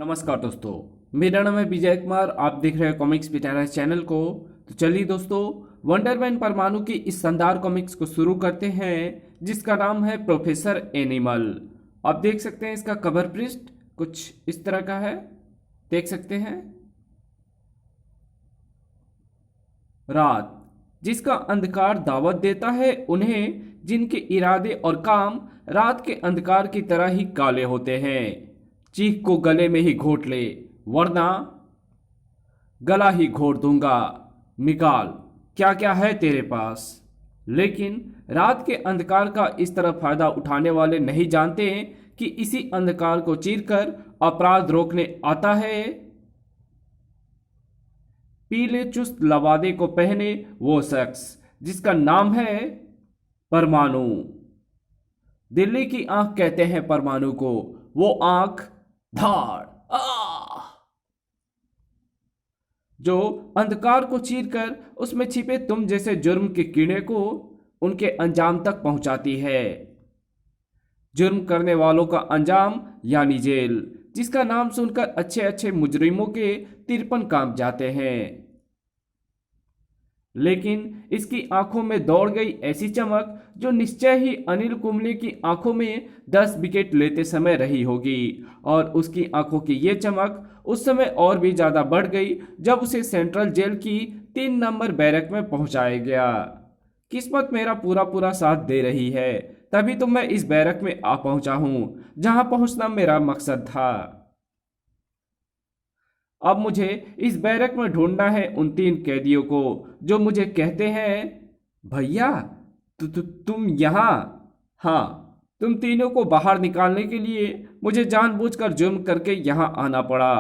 नमस्कार दोस्तों, मेरा नाम है विजय कुमार। आप देख रहे हैं कॉमिक्स पिटारा चैनल को। तो चलिए दोस्तों, वंडरमैन परमाणु की इस शानदार कॉमिक्स को शुरू करते हैं, जिसका नाम है प्रोफेसर एनिमल। आप देख सकते हैं इसका कवर पृष्ठ कुछ इस तरह का है, देख सकते हैं। रात, जिसका अंधकार दावत देता है उन्हें, जिनके इरादे और काम रात के अंधकार की तरह ही काले होते हैं। चीख को गले में ही घोट ले, वरना गला ही घोट दूंगा। निकाल, क्या क्या है तेरे पास। लेकिन रात के अंधकार का इस तरह फायदा उठाने वाले नहीं जानते कि इसी अंधकार को चीरकर अपराध रोकने आता है। पीले चुस्त लवादे को पहने वो शख्स, जिसका नाम है परमाणु। दिल्ली की आंख कहते हैं परमाणु को। वो आंख धाड़ जो अंधकार को चीरकर उसमें छिपे तुम जैसे जुर्म के कीड़े को उनके अंजाम तक पहुंचाती है। जुर्म करने वालों का अंजाम यानी जेल, जिसका नाम सुनकर अच्छे अच्छे मुजरिमों के तिरपन कांप जाते हैं। लेकिन इसकी आंखों में दौड़ गई ऐसी चमक जो निश्चय ही अनिल कुंबले की आंखों में 10 विकेट लेते समय रही होगी। और उसकी आंखों की ये चमक उस समय और भी ज्यादा बढ़ गई जब उसे सेंट्रल जेल की 3 नंबर बैरक में पहुंचाया गया। किस्मत मेरा पूरा पूरा साथ दे रही है, तभी तो मैं इस बैरक में आ पहुंचा हूं जहां पहुंचना मेरा मकसद था। अब मुझे इस बैरक में ढूंढना है उन 3 कैदियों को जो मुझे कहते हैं, भैया तुम यहाँ। हाँ, तुम तीनों को बाहर निकालने के लिए मुझे जानबूझकर जुर्म करके यहाँ आना पड़ा।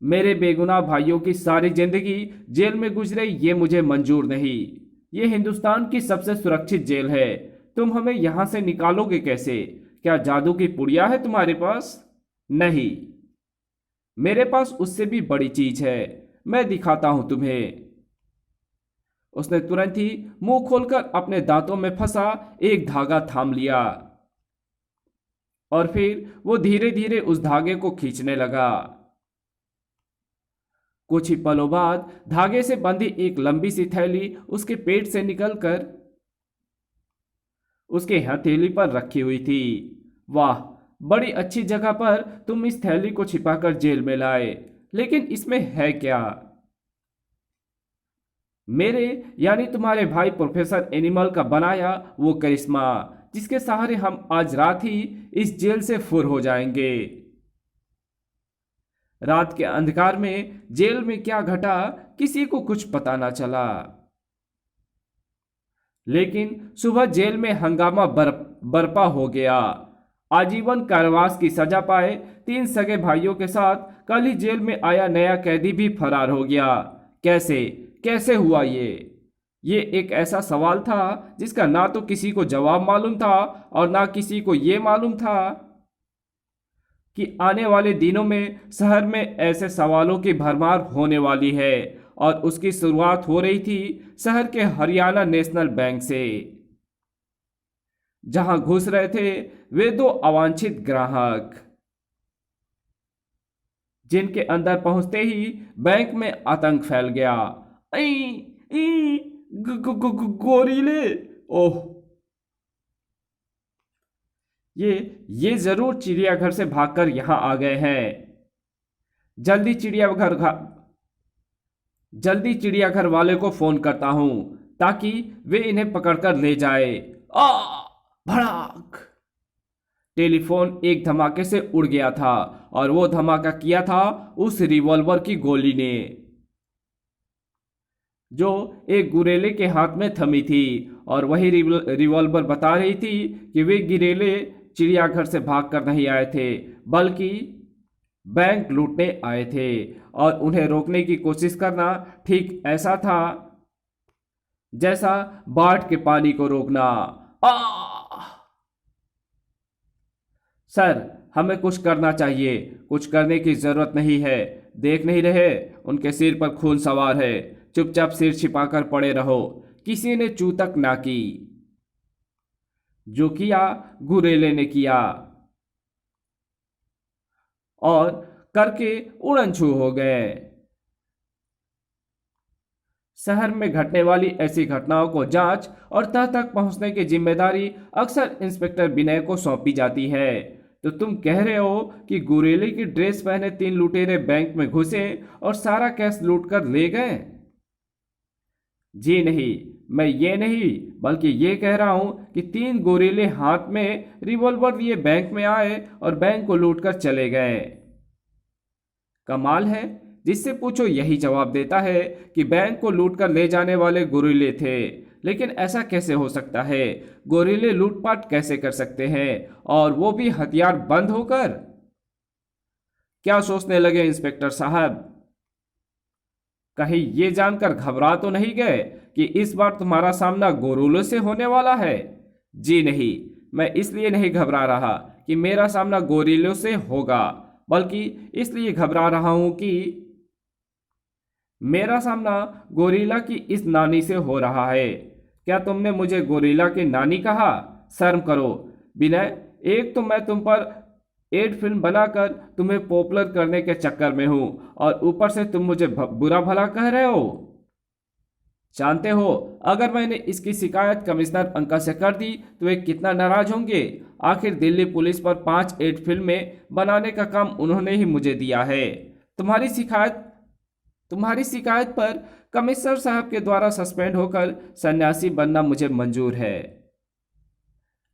मेरे बेगुनाह भाइयों की सारी जिंदगी जेल में गुजरे, ये मुझे मंजूर नहीं। ये हिंदुस्तान की सबसे सुरक्षित जेल है। तुम हमें यहां से निकालोगे कैसे? क्या जादू की पुड़िया है तुम्हारे पास? नहीं, मेरे पास उससे भी बड़ी चीज है। मैं दिखाता हूं तुम्हें। उसने तुरंत ही मुंह खोलकर अपने दांतों में फंसा एक धागा थाम लिया और फिर वो धीरे धीरे उस धागे को खींचने लगा। कुछ ही पलों बाद धागे से बंधी एक लंबी सी थैली उसके पेट से निकलकर उसके हथेली पर रखी हुई थी। वाह, बड़ी अच्छी जगह पर तुम इस थैली को छिपाकर जेल में लाए। लेकिन इसमें है क्या? मेरे यानी तुम्हारे भाई प्रोफेसर एनिमल का बनाया वो करिश्मा, जिसके सहारे हम आज रात ही इस जेल से फुर हो जाएंगे। रात के अंधकार में जेल में क्या घटा किसी को कुछ पता ना चला। लेकिन सुबह जेल में हंगामा बरपा हो गया। आजीवन कारावास की सजा पाए 3 सगे भाइयों के साथ कल ही जेल में आया नया कैदी भी फरार हो गया। कैसे कैसे हुआ ये एक ऐसा सवाल था जिसका ना तो किसी को जवाब मालूम था और ना किसी को ये मालूम था कि आने वाले दिनों में शहर में ऐसे सवालों की भरमार होने वाली है। और उसकी शुरुआत हो रही थी शहर के हरियाणा नेशनल बैंक से, जहां घुस रहे थे वे 2 अवांछित ग्राहक, जिनके अंदर पहुंचते ही बैंक में आतंक फैल गया। ई, ई, गोरीले। ओह, ये जरूर चिड़ियाघर से भागकर यहां आ गए हैं। जल्दी चिड़ियाघर जल्दी चिड़ियाघर वाले को फोन करता हूं ताकि वे इन्हें पकड़कर ले जाए। आ भड़ाक। टेलीफोन एक धमाके से उड़ गया था और वो धमाका किया था उस रिवॉल्वर की गोली ने जो एक गुरेले के हाथ में थमी थी। और वही रिवॉल्वर बता रही थी कि वे गिरेले चिड़ियाघर से भागकर नहीं आए थे, बल्कि बैंक लूटने आए थे। और उन्हें रोकने की कोशिश करना ठीक ऐसा था जैसा बाढ़ के पानी को रोकना। आ सर, हमें कुछ करना चाहिए। कुछ करने की जरूरत नहीं है। देख नहीं रहे उनके सिर पर खून सवार है। चुपचाप सिर छिपाकर पड़े रहो। किसी ने चू तक ना की। जो किया गुरेले ने किया। और करके उड़न छू हो गए। शहर में घटने वाली ऐसी घटनाओं को जांच और तह तक पहुंचने की जिम्मेदारी अक्सर इंस्पेक्टर विनय को सौंपी जाती है। तो तुम कह रहे हो कि गोरेले की ड्रेस पहने 3 लुटेरे बैंक में घुसे और सारा कैश लूट कर ले गए? जी नहीं, मैं ये नहीं बल्कि ये कह रहा हूं कि 3 गोरेले हाथ में रिवॉल्वर लिए बैंक में आए और बैंक को लूट कर चले गए। कमाल है, जिससे पूछो यही जवाब देता है कि बैंक को लूट कर ले जाने वाले गोरिल्ले थे। लेकिन ऐसा कैसे हो सकता है? गोरिल्ले लूटपाट कैसे कर सकते हैं, और वो भी हथियार बंद होकर? क्या सोचने लगे इंस्पेक्टर साहब? कहीं ये जानकर घबरा तो नहीं गए कि इस बार तुम्हारा सामना गोरिल्लों से होने वाला है? जी नहीं, मैं इसलिए नहीं घबरा रहा कि मेरा सामना गोरिल्लों से होगा, बल्कि इसलिए घबरा रहा हूं कि मेरा सामना गोरिल्ला की इस नानी से हो रहा है। क्या तुमने मुझे गोरिल्ला की नानी कहा? शर्म करो विनय। एक तो मैं तुम पर एड फिल्म बनाकर तुम्हें पॉपुलर करने के चक्कर में हूं, और ऊपर से तुम मुझे बुरा भला कह रहे हो। जानते हो, अगर मैंने इसकी शिकायत कमिश्नर अंकल से कर दी तो वे कितना नाराज होंगे। आखिर दिल्ली पुलिस पर 5 एड फिल्में बनाने का काम उन्होंने ही मुझे दिया है। तुम्हारी शिकायत पर कमिश्नर साहब के द्वारा सस्पेंड होकर सन्यासी बनना मुझे मंजूर है,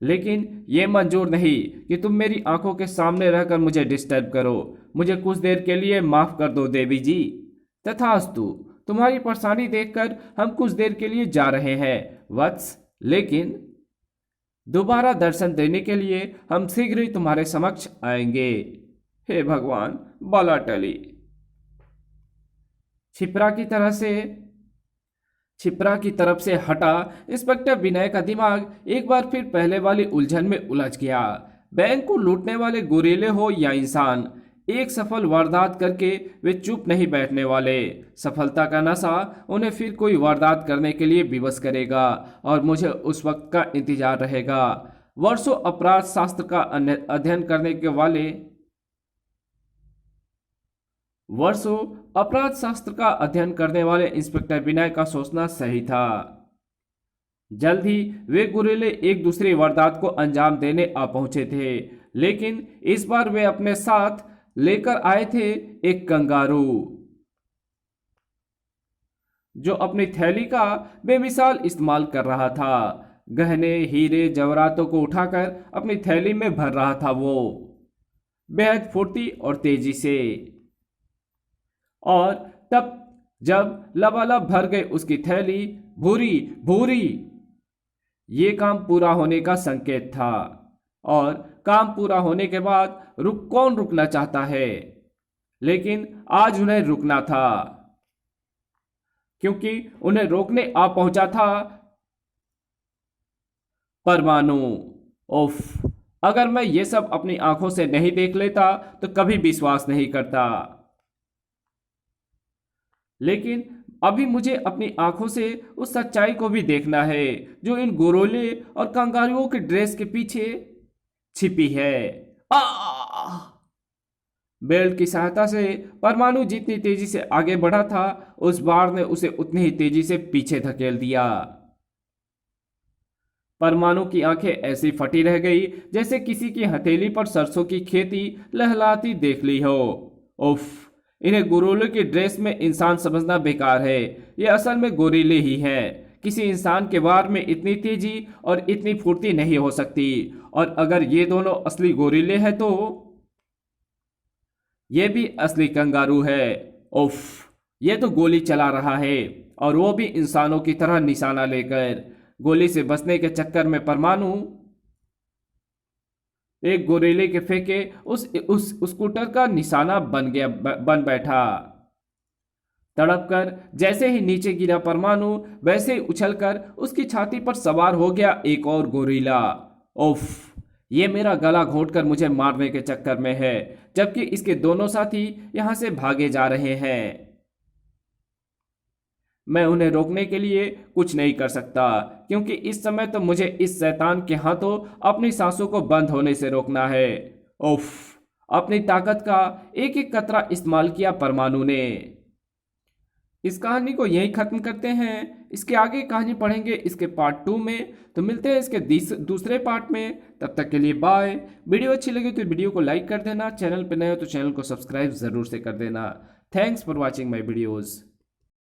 लेकिन ये मंजूर नहीं कि तुम मेरी आंखों के सामने रहकर मुझे डिस्टर्ब करो। मुझे कुछ देर के लिए माफ कर दो देवी जी। तथास्तु, तुम्हारी परेशानी देखकर हम कुछ देर के लिए जा रहे हैं वत्स, लेकिन दोबारा दर्शन देने के लिए हम शीघ्र ही तुम्हारे समक्ष आएंगे। हे भगवान, बाला टली। छिपरा की तरफ से हटा इंस्पेक्टर विनय का दिमाग एक बार फिर पहले वाली उलझन में उलझ गया। बैंक को लूटने वाले गोरेले हो या इंसान, एक सफल वारदात करके वे चुप नहीं बैठने वाले। सफलता का नशा उन्हें फिर कोई वारदात करने के लिए विवश करेगा, और मुझे उस वक्त का इंतजार रहेगा। वर्षों अपराध शास्त्र का अध्ययन करने के वाले वर्षों अपराध शास्त्र का अध्ययन करने वाले इंस्पेक्टर विनय का सोचना सही था। जल्द ही वे गुरेले एक दूसरी वारदात को अंजाम देने आ पहुंचे थे, लेकिन इस बार वे अपने साथ लेकर आए थे एक कंगारू, जो अपनी थैली का बेमिसाल इस्तेमाल कर रहा था। गहने, हीरे, जवाहरातों को उठाकर अपनी थैली में भर रहा था वो, बेहद फुर्ती और तेजी से। और तब जब लबालब भर गई उसकी थैली, भूरी भूरी, ये काम पूरा होने का संकेत था। और काम पूरा होने के बाद कौन रुकना चाहता है? लेकिन आज उन्हें रुकना था, क्योंकि उन्हें रोकने आ पहुंचा था परमाणु। उफ, अगर मैं ये सब अपनी आंखों से नहीं देख लेता तो कभी विश्वास नहीं करता। लेकिन अभी मुझे अपनी आंखों से उस सच्चाई को भी देखना है जो इन गोरोले और कंगारुओं के ड्रेस के पीछे छिपी है। बेल्ट की सहायता से परमाणु जितनी तेजी से आगे बढ़ा था, उस बार ने उसे उतनी ही तेजी से पीछे धकेल दिया। परमाणु की आंखें ऐसी फटी रह गई जैसे किसी की हथेली पर सरसों की खेती लहलाती देख ली हो। उफ, इन्हें गोरिल्ले की ड्रेस में इंसान समझना बेकार है। ये असल में गोरिल्ले ही हैं। किसी इंसान के वार में इतनी तेजी और इतनी फुर्ती नहीं हो सकती। और अगर ये दोनों असली गोरिल्ले हैं तो ये भी असली कंगारू है। उफ, ये तो गोली चला रहा है, और वो भी इंसानों की तरह निशाना लेकर। गोली से बचने के चक्कर में परमाणु एक गोरेले के फेंके उस स्कूटर का निशाना बन बैठा। तड़प कर जैसे ही नीचे गिरा परमाणु, वैसे ही उछलकर उसकी छाती पर सवार हो गया एक और गोरिल्ला। उफ, ये मेरा गला घोंटकर मुझे मारने के चक्कर में है, जबकि इसके दोनों साथी यहां से भागे जा रहे हैं। मैं उन्हें रोकने के लिए कुछ नहीं कर सकता, क्योंकि इस समय तो मुझे इस शैतान के हाथों अपनी सांसों को बंद होने से रोकना है। उफ, अपनी ताकत का एक एक कतरा इस्तेमाल किया परमाणु ने। इस कहानी को यहीं खत्म करते हैं। इसके आगे कहानी पढ़ेंगे इसके पार्ट 2 में। तो मिलते हैं इसके दूसरे पार्ट में। तब तक के लिए बाय। वीडियो अच्छी लगी तो वीडियो को लाइक कर देना, चैनल पर नए हो तो चैनल को सब्सक्राइब जरूर से कर देना। Thanks for watching my videos.